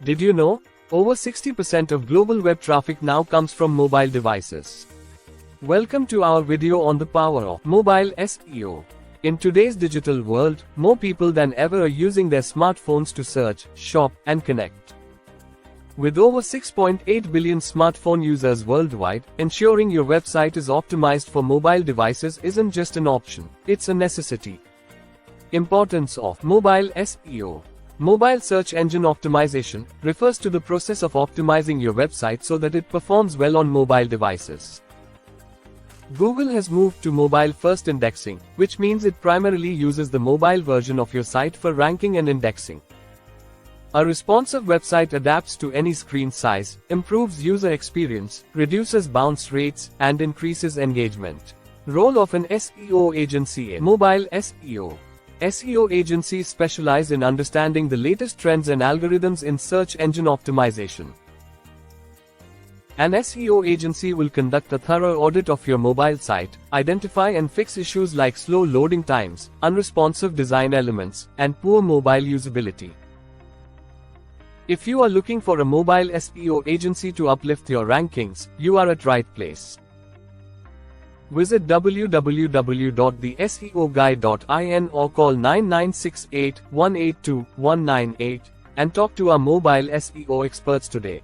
Did you know? Over 60% of global web traffic now comes from mobile devices. Welcome to our video on the power of mobile SEO. In today's digital world, more people than ever are using their smartphones to search, shop, and connect. With over 6.8 billion smartphone users worldwide, ensuring your website is optimized for mobile devices isn't just an option, it's a necessity. Importance of mobile SEO. Mobile search engine optimization refers to the process of optimizing your website so that it performs well on mobile devices. Google has moved to mobile-first indexing, which means it primarily uses the mobile version of your site for ranking and indexing. A responsive website adapts to any screen size, improves user experience, reduces bounce rates, and increases engagement. Role of an SEO agency in mobile SEO. SEO agencies specialize in understanding the latest trends and algorithms in search engine optimization. An SEO agency will conduct a thorough audit of your mobile site, identify and fix issues like slow loading times, unresponsive design elements, and poor mobile usability. If you are looking for a mobile SEO agency to uplift your rankings, you are at right place. Visit www.theseoguy.in or call 9968 182 198 and talk to our mobile SEO experts today.